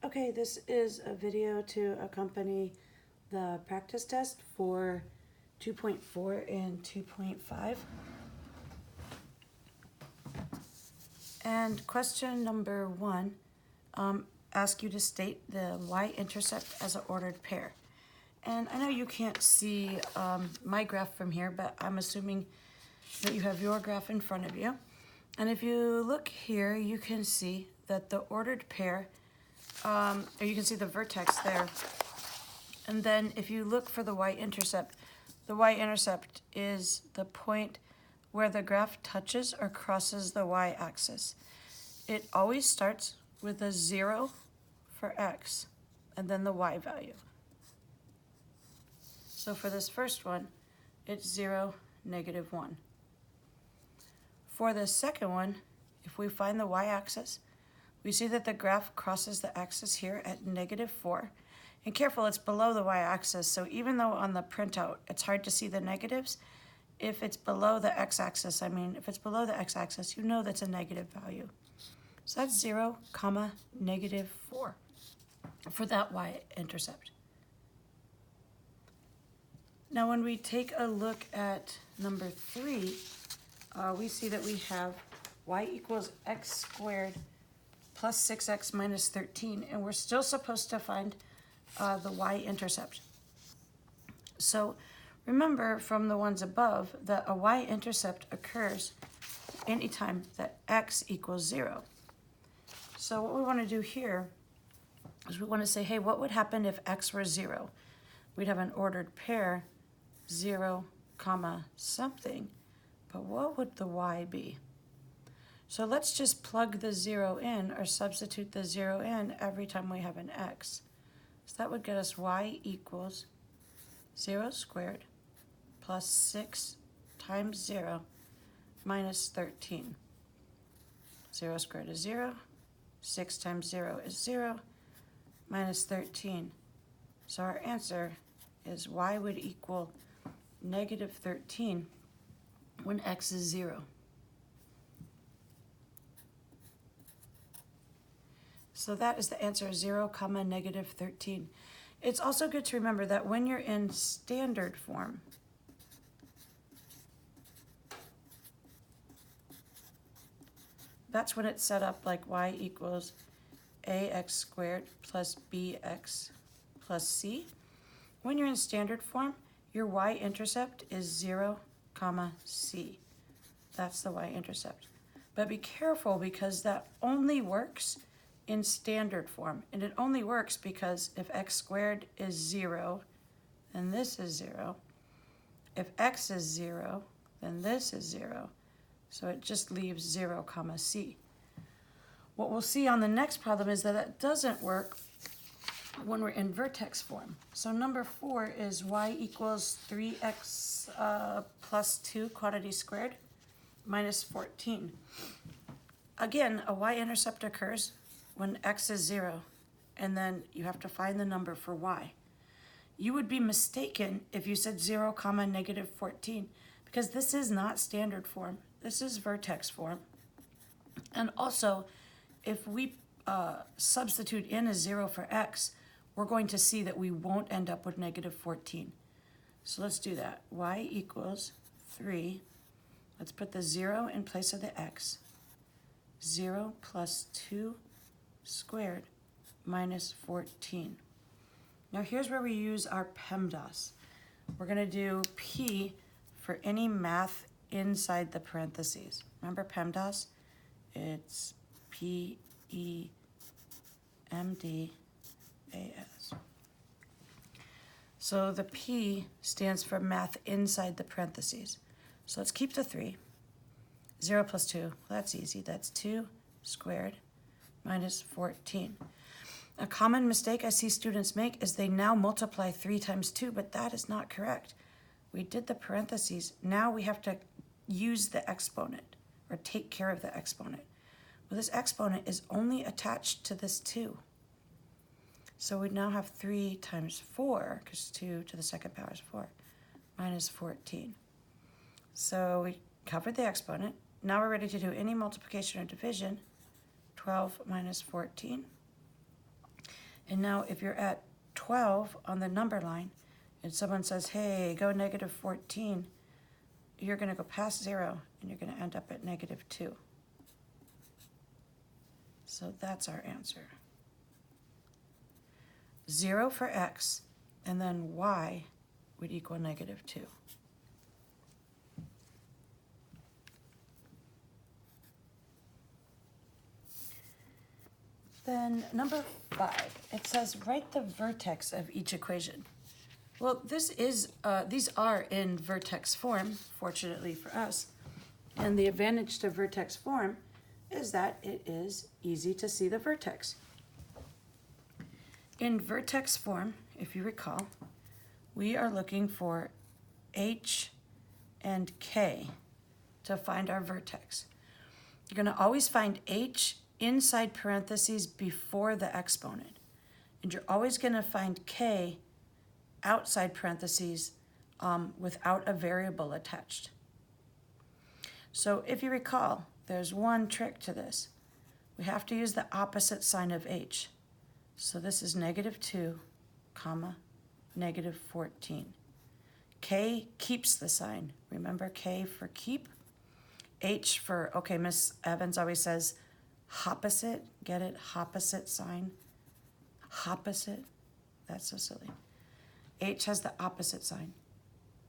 Okay, this is a video to accompany the practice test for 2.4 and 2.5. And question number 1 asks you to state the y-intercept as an ordered pair. And I know you can't see my graph from here, but I'm assuming that you have your graph in front of you. And if you look here, you can see that the ordered pair, or you can see the vertex there. And then if you look for the y-intercept is the point where the graph touches or crosses the y-axis. It always starts with a 0 for x and then the y value. So for this first one, it's 0, -1. For the second one, if we find the y-axis, we see that the graph crosses the axis here at -4. And careful, it's below the y-axis, so even though on the printout it's hard to see the negatives, if it's below the x-axis, you know that's a negative value. So that's 0, -4 for that y-intercept. Now when we take a look at number 3, we see that we have y equals x squared plus 6x minus 13, and we're still supposed to find the y-intercept. So remember from the ones above that a y-intercept occurs anytime that x equals 0. So what we want to do here is we want to say, hey, what would happen if x were 0? We'd have an ordered pair, 0, something, but what would the y be? So let's just plug the 0 in or substitute the 0 in every time we have an x. So that would get us y equals 0 squared plus 6 times 0 minus 13. 0 squared is 0. 6 times 0 is 0 minus 13. So our answer is y would equal -13 when x is 0. So that is the answer, 0, -13. It's also good to remember that when you're in standard form, that's when it's set up like y equals ax squared plus bx plus c. When you're in standard form, your y-intercept is 0, c. That's the y-intercept. But be careful because that only works in standard form. And it only works because if x squared is 0, then this is 0. If x is 0, then this is 0. So it just leaves 0, c. What we'll see on the next problem is that it doesn't work when we're in vertex form. So number 4 is y equals 3x plus 2 quantity squared minus 14. Again, a y-intercept occurs when x is 0, and then you have to find the number for y. You would be mistaken if you said 0, -14, because this is not standard form. This is vertex form. And also, if we substitute in a 0 for x, we're going to see that we won't end up with -14. So let's do that. Y equals 3. Let's put the 0 in place of the x. 0 plus 2 squared minus 14. Now here's where we use our PEMDAS. We're going to do P for any math inside the parentheses. Remember PEMDAS? It's PEMDAS. So the P stands for math inside the parentheses. So let's keep the 3. 0 plus 2, well, that's easy. That's 2 squared minus 14. A common mistake I see students make is they now multiply 3 times 2, but that is not correct. We did the parentheses. Now we have to use the exponent or take care of the exponent. Well, this exponent is only attached to this 2. So we now have 3 times 4, because 2 to the second power is 4, minus 14. So we covered the exponent. Now we're ready to do any multiplication or division. 12 minus 14. And now if you're at 12 on the number line and someone says, hey, go negative 14, you're going to go past 0 and you're going to end up at negative 2. So that's our answer. 0 for x, and then y would equal negative 2. Then number 5, it says write the vertex of each equation. Well, these are in vertex form, fortunately for us. And the advantage to vertex form is that it is easy to see the vertex. In vertex form, if you recall, we are looking for h and k to find our vertex. You're going to always find h inside parentheses before the exponent. And you're always going to find k outside parentheses without a variable attached. So if you recall, there's one trick to this. We have to use the opposite sign of h. So this is negative 2, comma, negative 14. K keeps the sign. Remember K for keep? H for, okay, Miss Evans always says opposite. Get it? Opposite sign. Opposite. That's so silly. H has the opposite sign.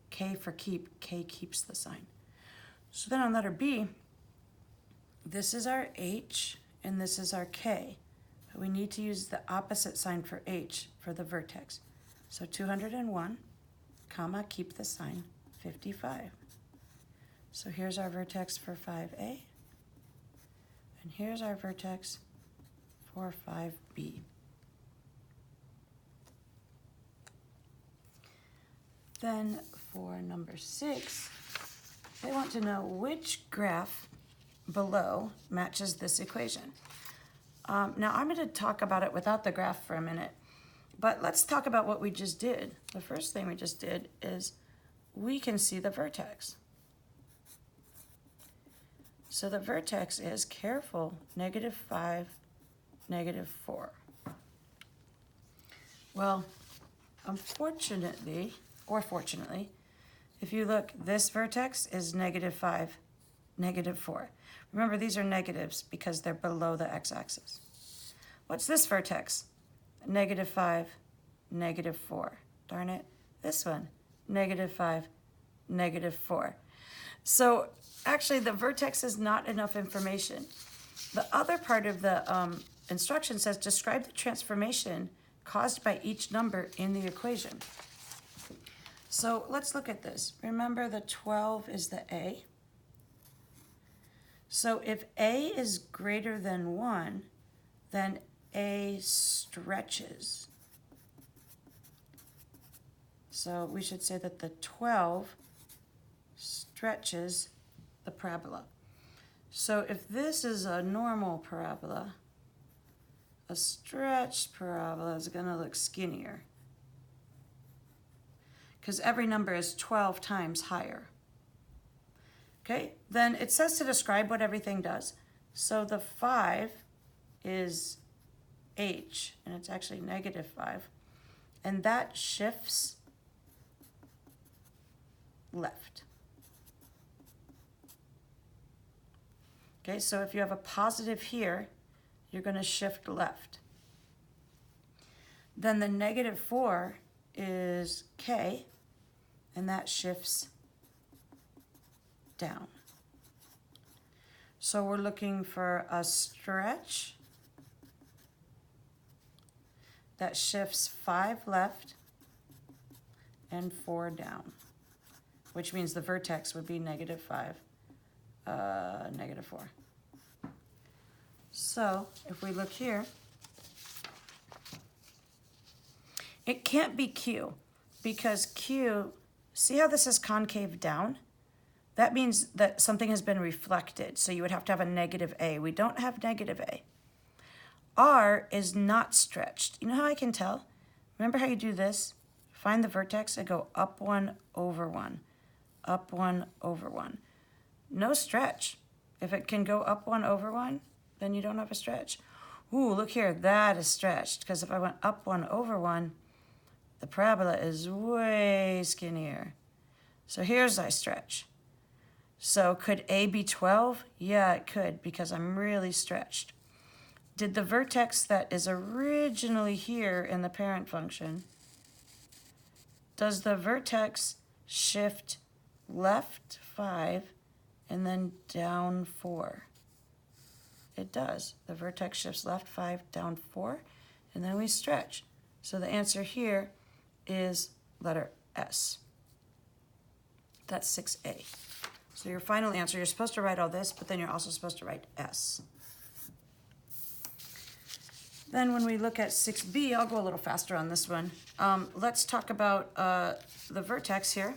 K for keep. K keeps the sign. So then on letter B, this is our H and this is our K. But we need to use the opposite sign for H for the vertex. So 201, comma, keep the sign, 55. So here's our vertex for 5A. And here's our vertex for 5B. Then for number 6, they want to know which graph below matches this equation. Now I'm going to talk about it without the graph for a minute, but let's talk about what we just did. The first thing we just did is we can see the vertex. So the vertex is, careful, negative 5, negative 4. Well, unfortunately, or fortunately, if you look, this vertex is negative 5, negative 4. Remember, these are negatives because they're below the x-axis. What's this vertex? Negative 5, negative 4. Darn it. This one, negative 5, negative 4. So actually, the vertex is not enough information. The other part of the instruction says describe the transformation caused by each number in the equation. So let's look at this. Remember, the 12 is the A. So if A is greater than 1, then A stretches. So we should say that the 12 stretches the parabola. So if this is a normal parabola, a stretched parabola is going to look skinnier because every number is 12 times higher. Okay, then it says to describe what everything does. So the 5 is h, and it's actually negative 5, and that shifts left. Okay, so if you have a positive here, you're going to shift left. Then the negative 4 is k, and that shifts down. So we're looking for a stretch that shifts 5 left and 4 down, which means the vertex would be negative 5, negative 4. So if we look here, it can't be Q, because Q, see how this is concave down? That means that something has been reflected, so you would have to have a negative A. We don't have negative A. R is not stretched. You know how I can tell? Remember how you do this? Find the vertex and go up 1 over 1, up 1 over 1. No stretch. If it can go up 1 over 1, then you don't have a stretch. Ooh, look here, that is stretched, because if I went up 1 over 1, the parabola is way skinnier. So here's I stretch. So could A be 12? Yeah, it could, because I'm really stretched. Did the vertex that is originally here in the parent function, does the vertex shift left 5 and then down 4? It does. The vertex shifts left 5, down 4, and then we stretch. So the answer here is letter S. That's 6A. So your final answer, you're supposed to write all this, but then you're also supposed to write S. Then when we look at 6B, I'll go a little faster on this one. Let's talk about the vertex here.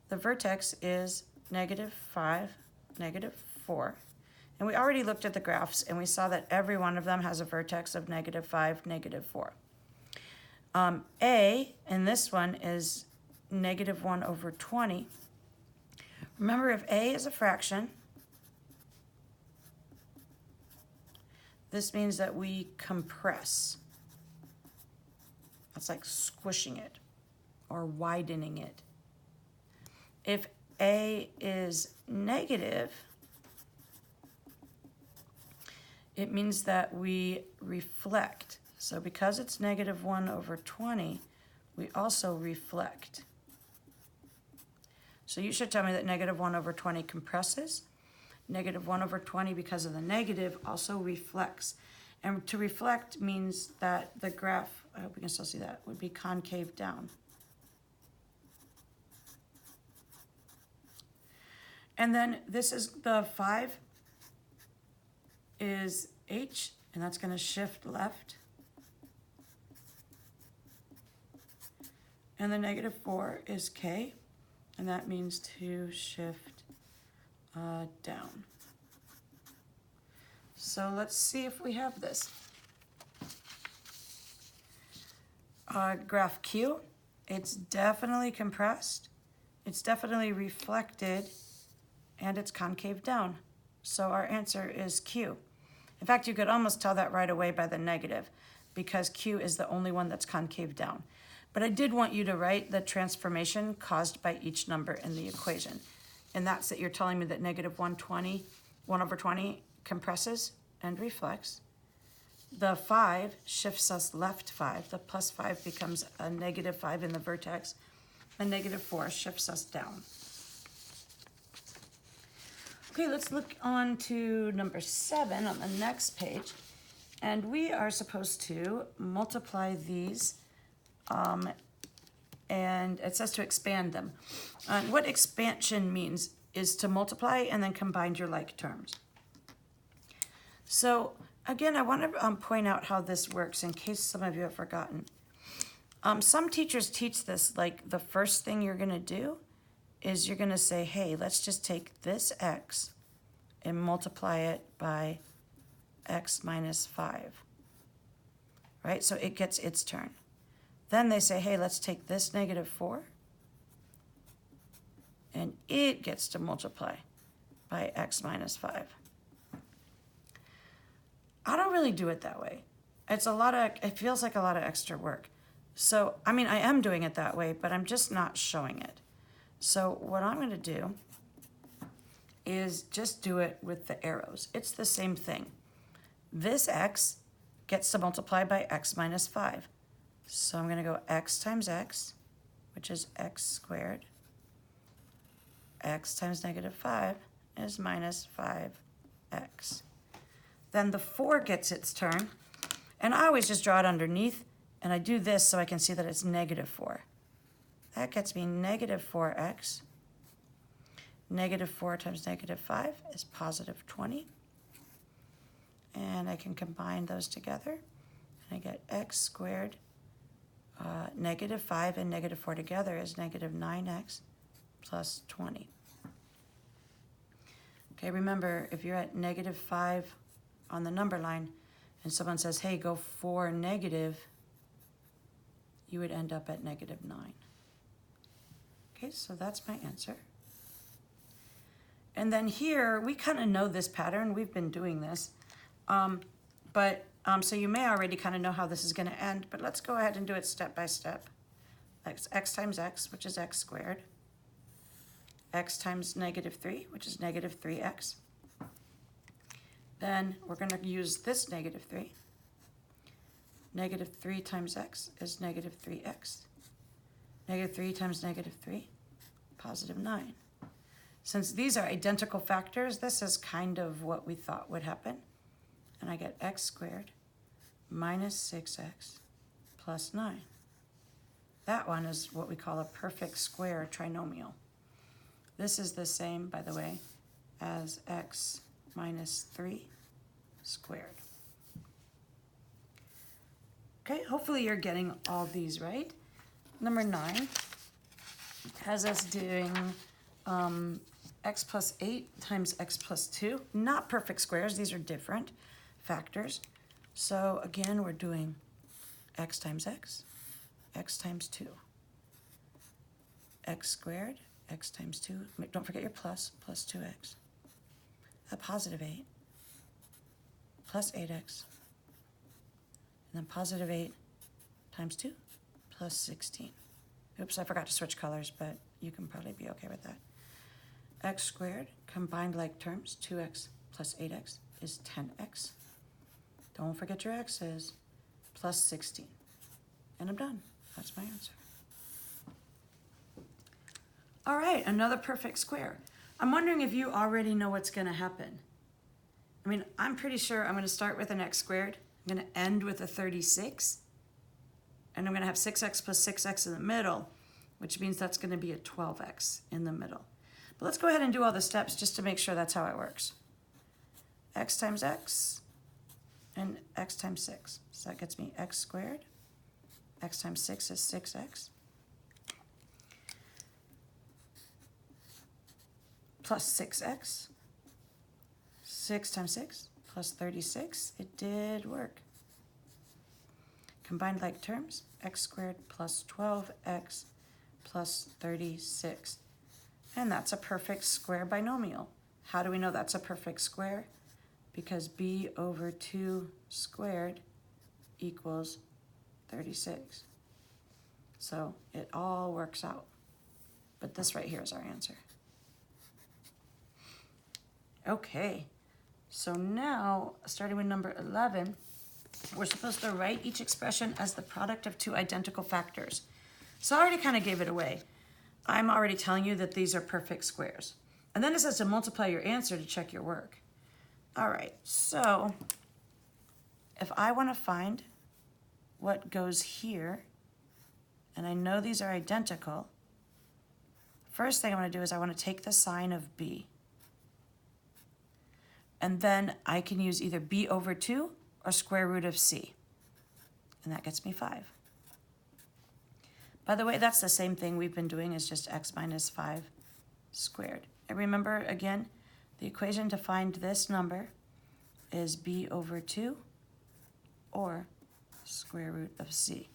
The vertex is -5, -4. And we already looked at the graphs, and we saw that every one of them has a vertex of -5, -4. A, in this one, is -1 over 20. Remember, if A is a fraction, this means that we compress. That's like squishing it or widening it. If A is negative, it means that we reflect. So because it's -1 over 20, we also reflect. So you should tell me that -1 over 20 compresses. -1 over 20, because of the negative, also reflects. And to reflect means that the graph, I hope we can still see that, would be concave down. And then this is the 5 is H, and that's going to shift left. And the -4 is K, and that means to shift down. So let's see if we have this. Graph Q, it's definitely compressed, it's definitely reflected, and it's concave down. So our answer is Q. In fact, you could almost tell that right away by the negative, because Q is the only one that's concave down. But I did want you to write the transformation caused by each number in the equation. And that's that you're telling me that -1 over 20 compresses and reflects. The 5 shifts us left 5. The +5 becomes a -5 in the vertex. The -4 shifts us down. Okay, let's look on to number 7 on the next page. And we are supposed to multiply these, and it says to expand them. And what expansion means is to multiply and then combine your like terms. So again, I want to point out how this works in case some of you have forgotten. Some teachers teach this like the first thing you're going to do is you're going to say, hey, let's just take this x and multiply it by x minus 5, right? So it gets its turn. Then they say, hey, let's take this -4, and it gets to multiply by x minus 5. I don't really do it that way. It feels like a lot of extra work. So, I mean, I am doing it that way, but I'm just not showing it. So what I'm going to do is just do it with the arrows. It's the same thing. This x gets to multiply by x minus 5. So I'm going to go x times x, which is x squared. X times -5 is minus 5x. Then the 4 gets its turn. And I always just draw it underneath, and I do this so I can see that it's -4. That gets me -4x. -4 times -5 is positive 20. And I can combine those together, and I get x squared. -5 and -4 together is -9x plus 20. Okay, remember, if you're at -5 on the number line, and someone says, hey, go 4 negative, you would end up at -9. Okay, so that's my answer. And then here, we kind of know this pattern. We've been doing this. But, so you may already kind of know how this is going to end, but let's go ahead and do it step by step. X times x, which is x squared. X times negative 3, which is negative 3x. Then we're going to use this negative 3. Negative 3 times x is negative 3x. Negative 3 times negative 3, positive 9. Since these are identical factors, this is kind of what we thought would happen. And I get x squared minus 6x plus 9. That one is what we call a perfect square trinomial. This is the same, by the way, as x minus 3 squared. Okay, hopefully you're getting all these right. Number 9 has us doing x plus 8 times x plus 2. Not perfect squares, these are different factors. So again, we're doing x times x times 2. X squared, x times 2. Don't forget your plus 2x. A positive 8 plus 8x. And then positive 8 times 2 plus 16. Oops, I forgot to switch colors, but you can probably be okay with that. X squared, combined like terms, 2x plus 8x is 10x. Don't forget your x's, plus 16. And I'm done. That's my answer. All right, another perfect square. I'm wondering if you already know what's going to happen. I mean, I'm pretty sure I'm going to start with an x squared. I'm going to end with a 36. And I'm going to have 6x plus 6x in the middle, which means that's going to be a 12x in the middle. But let's go ahead and do all the steps just to make sure that's how it works. X times x and x times 6. So that gets me x squared. X times 6 is 6x. Plus 6x. 6 times 6 plus 36. It did work. Combined like terms, x squared plus 12x plus 36. And that's a perfect square binomial. How do we know that's a perfect square? Because b over 2 squared equals 36. So it all works out. But this right here is our answer. Okay, so now, starting with number 11, we're supposed to write each expression as the product of two identical factors. So I already kind of gave it away. I'm already telling you that these are perfect squares. And then it says to multiply your answer to check your work. All right, so if I want to find what goes here, and I know these are identical, first thing I want to do is I want to take the sign of b. And then I can use either b over 2 or square root of c. And that gets me 5. By the way, that's the same thing we've been doing, is just x minus 5 squared. And remember, again, the equation to find this number is b over 2 or square root of c.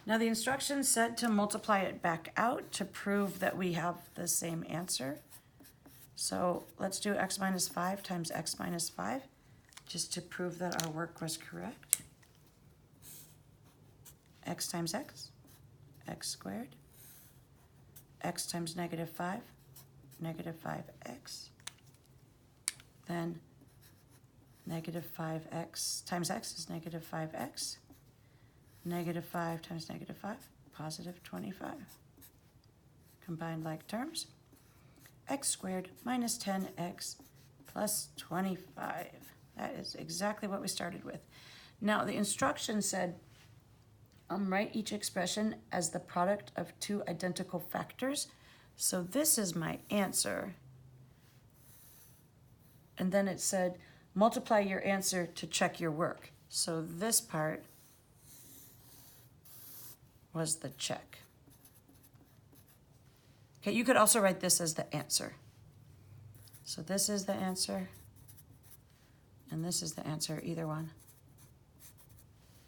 Now the instructions said to multiply it back out to prove that we have the same answer. So let's do x minus 5 times x minus 5, just to prove that our work was correct. X times x, x squared. X times negative 5, negative 5x. Then negative 5x times x is negative 5x. Negative 5 times negative 5, positive 25. Combined like terms. X squared minus 10x plus 25. That is exactly what we started with. Now the instruction said, write each expression as the product of two identical factors. So this is my answer. And then it said, multiply your answer to check your work. So this part was the check. Okay, you could also write this as the answer. So this is the answer, and this is the answer, either one.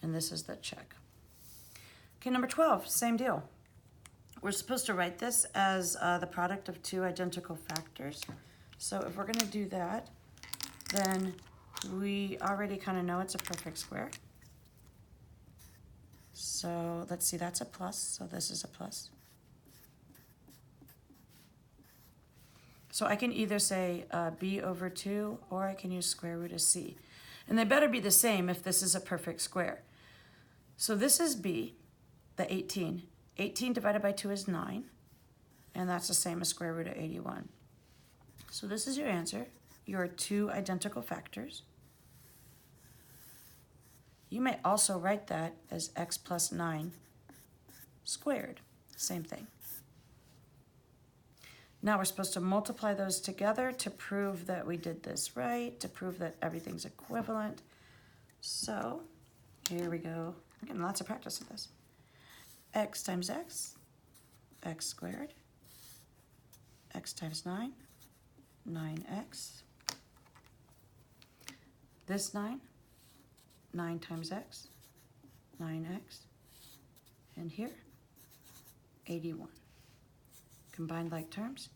And this is the check. Okay, number 12, same deal. We're supposed to write this as the product of two identical factors. So if we're gonna do that, then we already kind of know it's a perfect square. So let's see, that's a plus, so this is a plus. So I can either say b over 2, or I can use square root of c. And they better be the same if this is a perfect square. So this is b, the 18. 18 divided by 2 is 9, and that's the same as square root of 81. So this is your answer, your two identical factors. You may also write that as x plus 9 squared, same thing. Now we're supposed to multiply those together to prove that we did this right, to prove that everything's equivalent. So here we go. We're getting lots of practice with this. X times x, x squared. X times 9, 9x. This 9 times x, 9x. And here, 81. Combined like terms.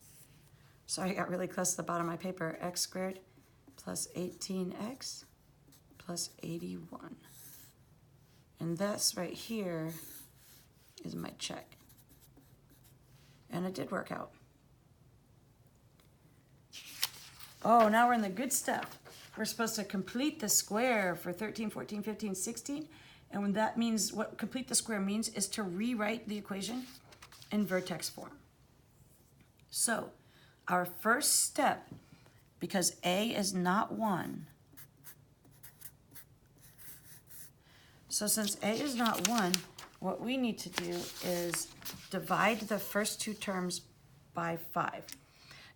Sorry, I got really close to the bottom of my paper. X squared plus 18x plus 81. And this right here is my check. And it did work out. Oh, now we're in the good stuff. We're supposed to complete the square for 13, 14, 15, 16. And when that means, what complete the square means is to rewrite the equation in vertex form. So our first step, because a is not 1, so since a is not 1, what we need to do is divide the first two terms by 5.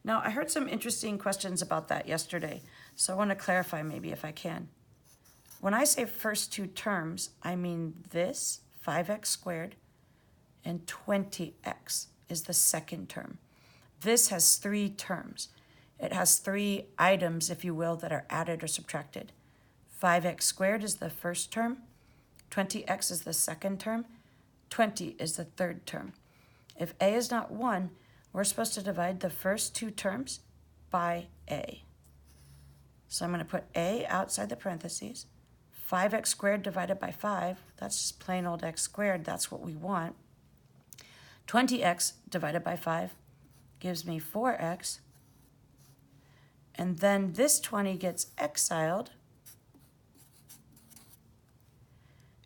Now, I heard some interesting questions about that yesterday, so I want to clarify maybe if I can. When I say first two terms, I mean this, 5x squared, and 20x is the second term. This has 3 terms. It has 3 items, if you will, that are added or subtracted. 5x squared is the first term, 20x is the second term, 20 is the third term. If a is not 1, we're supposed to divide the first 2 terms by a. So I'm going to put a outside the parentheses. 5x squared divided by 5, that's just plain old x squared, that's what we want. 20x divided by 5 gives me 4x. And then this 20 gets exiled.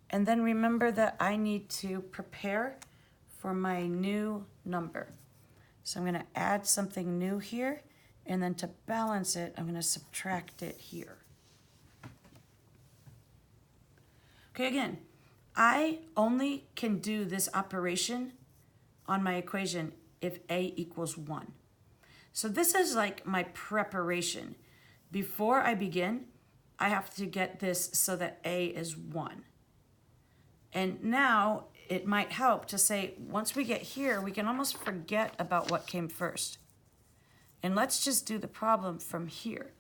And then remember that I need to prepare for my new number. So I'm going to add something new here, and then to balance it, I'm going to subtract it here. Okay, again, I only can do this operation on my equation if a equals 1. So this is like my preparation. Before I begin, I have to get this so that a is 1. And now it might help to say, once we get here, we can almost forget about what came first. And let's just do the problem from here.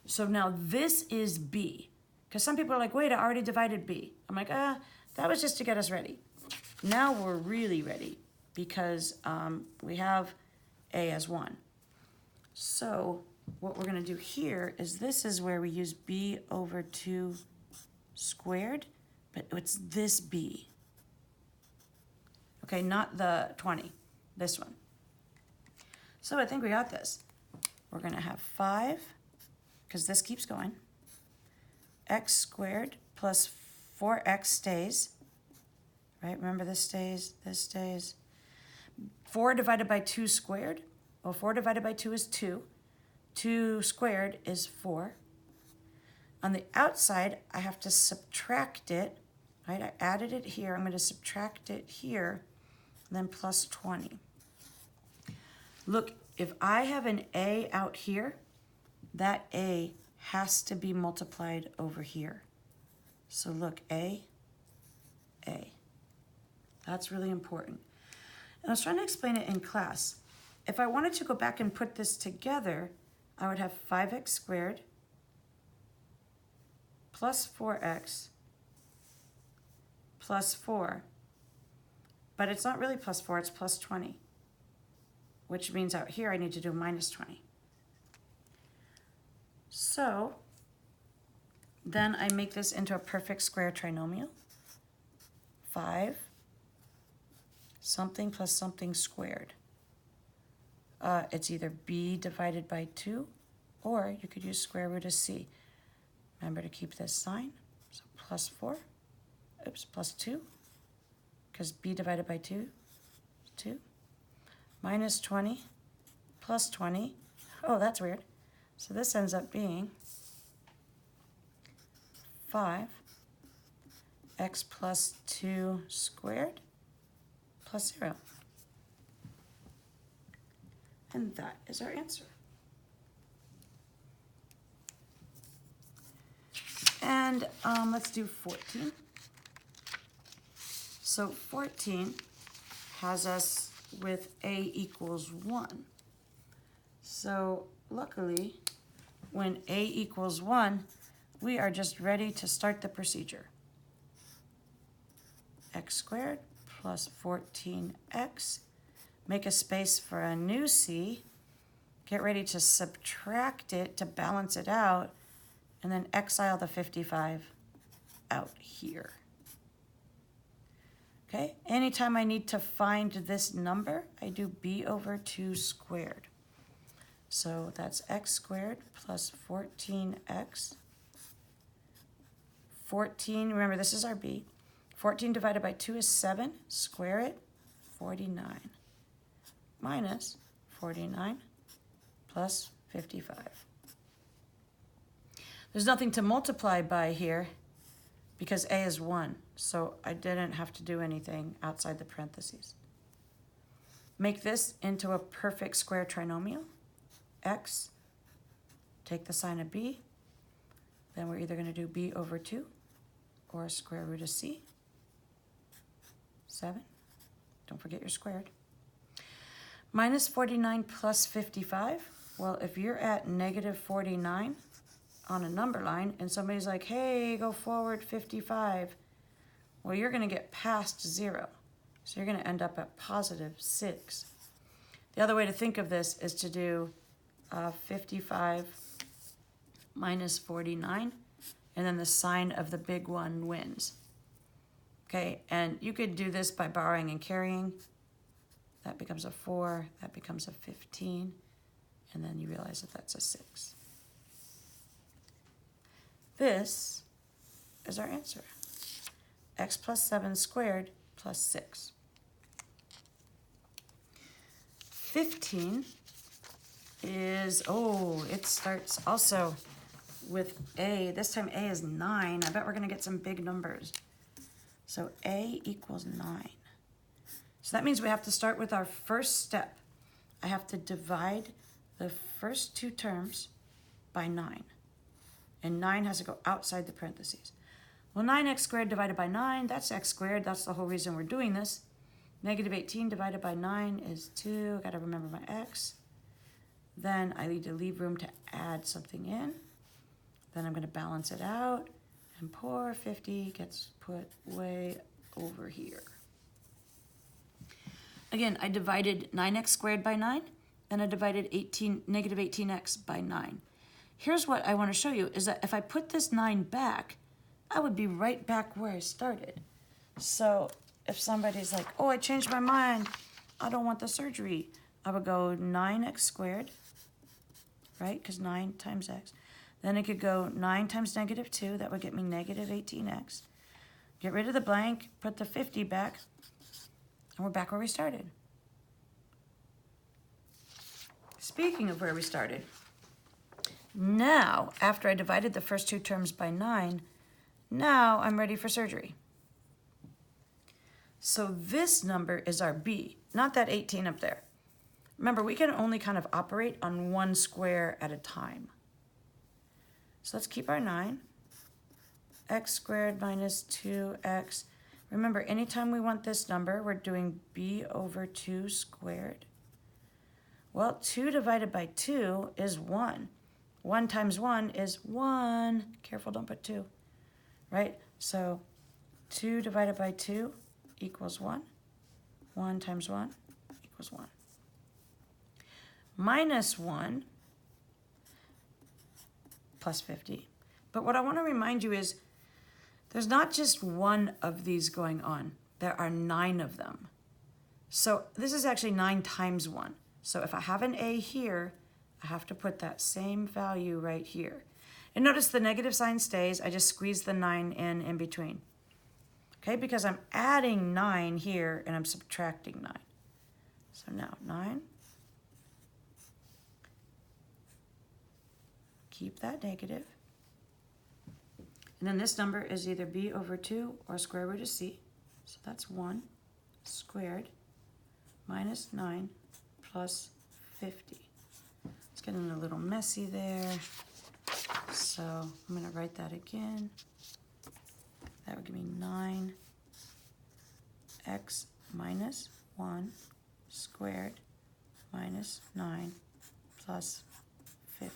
So now this is b. Because some people are like, wait, I already divided b. I'm like, that was just to get us ready. Now we're really ready because we have a as 1. So what we're going to do here is this is where we use b over 2 squared, but it's this b. Okay, not the 20, this one. So I think we got this. We're going to have 5, because this keeps going. X squared plus 4x stays. Right, remember this stays, this stays. 4 divided by 2 squared. Well, 4 divided by 2 is 2. 2 squared is 4. On the outside, I have to subtract it. Right, I added it here. I'm going to subtract it here, and then plus 20. Look, if I have an a out here, that a has to be multiplied over here. So look, a. That's really important. And I was trying to explain it in class. If I wanted to go back and put this together, I would have 5x squared plus 4x plus 4. But it's not really plus 4, it's plus 20. Which means out here I need to do minus 20. So Then I make this into a perfect square trinomial. 5 something plus something squared. It's either b divided by 2, or you could use square root of c. Remember to keep this sign. So plus 4, plus 2, because b divided by 2 is 2, minus 20, plus 20. Oh, that's weird. So this ends up being 5 x plus 2 squared plus 0. And that is our answer. And let's do 14. So 14 has us with a equals 1. So luckily, when a equals 1, we are just ready to start the procedure. X squared plus 14x. Make a space for a new c. Get ready to subtract it to balance it out, and then exile the 55 out here. Okay, anytime I need to find this number, I do b over 2 squared. So that's x squared plus 14x. 14, remember this is our b. 14 divided by 2 is 7. Square it, 49. Minus 49 plus 55. There's nothing to multiply by here because a is 1, so I didn't have to do anything outside the parentheses. Make this into a perfect square trinomial. X, take the sign of b, then we're either going to do b over 2 or square root of c. 7, don't forget your squared. Minus 49 plus 55, well, if you're at negative 49 on a number line and somebody's like, hey, go forward 55, well, you're going to get past 0. So you're going to end up at positive 6. The other way to think of this is to do 55 minus 49, and then the sign of the big one wins. Okay, and you could do this by borrowing and carrying. That becomes a 4, that becomes a 15, and then you realize that that's a 6. This is our answer. X plus 7 squared plus 6. 15 is, oh, it starts also with a. This time a is 9. I bet we're going to get some big numbers. So a equals 9. So that means we have to start with our first step. I have to divide the first two terms by 9. And 9 has to go outside the parentheses. Well, 9x squared divided by 9, that's x squared. That's the whole reason we're doing this. Negative 18 divided by 9 is 2. I've got to remember my x. Then I need to leave room to add something in. Then I'm going to balance it out. And poor 50 gets put way over here. Again, I divided 9x squared by 9, and I divided negative 18x by 9. Here's what I want to show you, is that if I put this 9 back, I would be right back where I started. So if somebody's like, oh, I changed my mind, I don't want the surgery, I would go 9x squared, right, because 9 times x. Then it could go 9 times negative 2, that would get me negative 18x. Get rid of the blank, put the 50 back, and we're back where we started. Speaking of where we started, now, after I divided the first two terms by 9, now I'm ready for surgery. So this number is our b, not that 18 up there. Remember, we can only kind of operate on one square at a time. So let's keep our 9. X squared minus 2x. Remember, anytime we want this number, we're doing b over 2 squared. Well, 2 divided by 2 is 1. 1 times 1 is 1. Careful, don't put 2. Right? So 2 divided by 2 equals 1. 1 times 1 equals 1. Minus 1 plus 50. But what I want to remind you is there's not just one of these going on. There are 9 of them. So this is actually 9 times 1. So if I have an A here, I have to put that same value right here. And notice the negative sign stays. I just squeeze the 9 in between. Okay, because I'm adding 9 here and I'm subtracting 9. So now 9. Keep that negative. And then this number is either b over 2 or square root of c. So that's 1 squared minus 9 plus 50. It's getting a little messy there. So I'm going to write that again. That would give me 9x minus 1 squared minus 9 plus 50.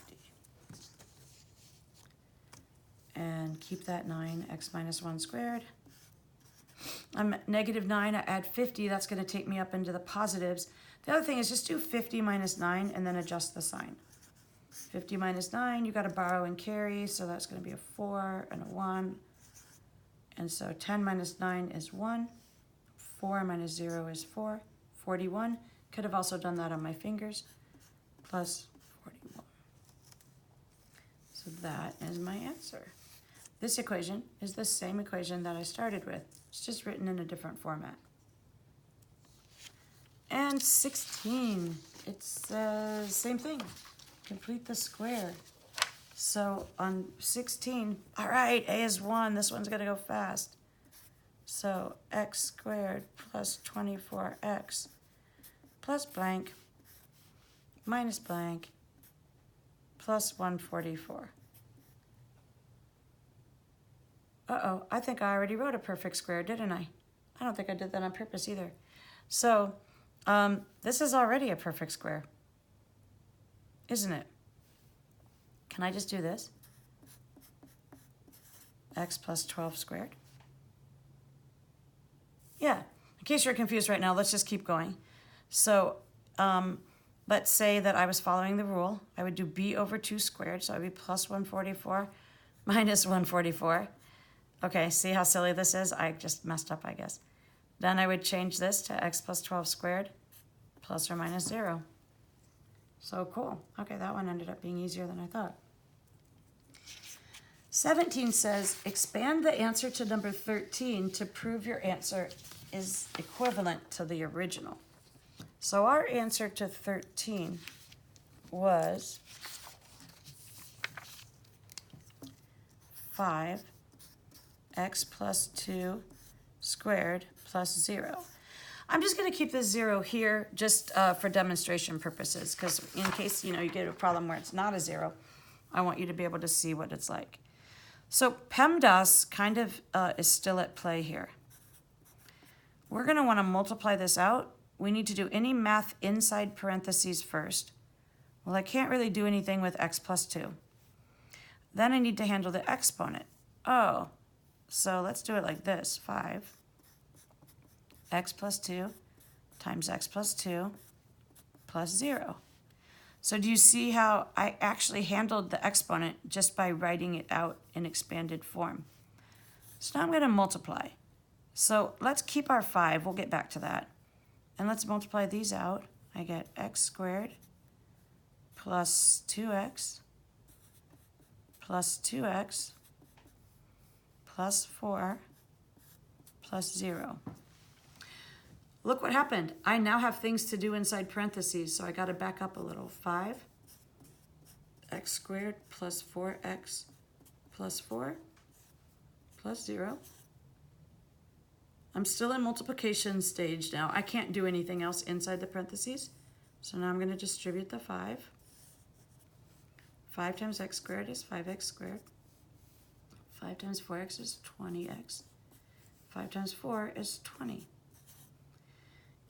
And keep that 9x minus 1 squared. I'm at negative 9, I add 50, that's going to take me up into the positives. The other thing is just do 50 minus 9 and then adjust the sign. 50 minus 9, you got to borrow and carry, so that's going to be a 4 and a 1. And so 10 minus 9 is 1. 4 minus 0 is 4. 41. Could have also done that on my fingers. Plus 41. So that is my answer. This equation is the same equation that I started with. It's just written in a different format. And 16, it's the same thing. Complete the square. So on 16, all right, A is 1. This one's going to go fast. So x squared plus 24x plus blank minus blank plus 144. Uh-oh, I think I already wrote a perfect square, didn't I? I don't think I did that on purpose either. So this is already a perfect square, isn't it? Can I just do this? X plus 12 squared. Yeah, in case you're confused right now, let's just keep going. So let's say that I was following the rule. I would do b over 2 squared, so it would be plus 144 minus 144. Okay, see how silly this is? I just messed up, I guess. Then I would change this to x plus 12 squared plus or minus 0. So cool. Okay, that one ended up being easier than I thought. 17 says, expand the answer to number 13 to prove your answer is equivalent to the original. So our answer to 13 was 5x plus 2 squared plus 0. I'm just going to keep this 0 here just for demonstration purposes, because in case you get a problem where it's not a 0, I want you to be able to see what it's like. So PEMDAS kind of is still at play here. We're going to want to multiply this out. We need to do any math inside parentheses first. Well, I can't really do anything with x plus 2. Then I need to handle the exponent. Oh, so let's do it like this. 5 x plus 2 times x plus 2 plus 0. So do you see how I actually handled the exponent just by writing it out in expanded form? So now I'm going to multiply. So let's keep our 5. We'll get back to that. And let's multiply these out. I get x squared plus 2x plus 2x plus 4 plus 0. Look what happened. I now have things to do inside parentheses, so I got to back up a little. 5x squared plus 4x plus 4 plus 0. I'm still in multiplication stage now. I can't do anything else inside the parentheses, so now I'm going to distribute the 5. 5 times x squared is 5x squared. 5 times 4x is 20x. 5 times 4 is 20.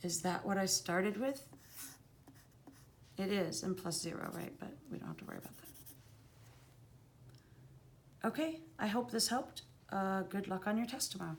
Is that what I started with? It is, and plus 0, right? But we don't have to worry about that. Okay, I hope this helped. Good luck on your test tomorrow.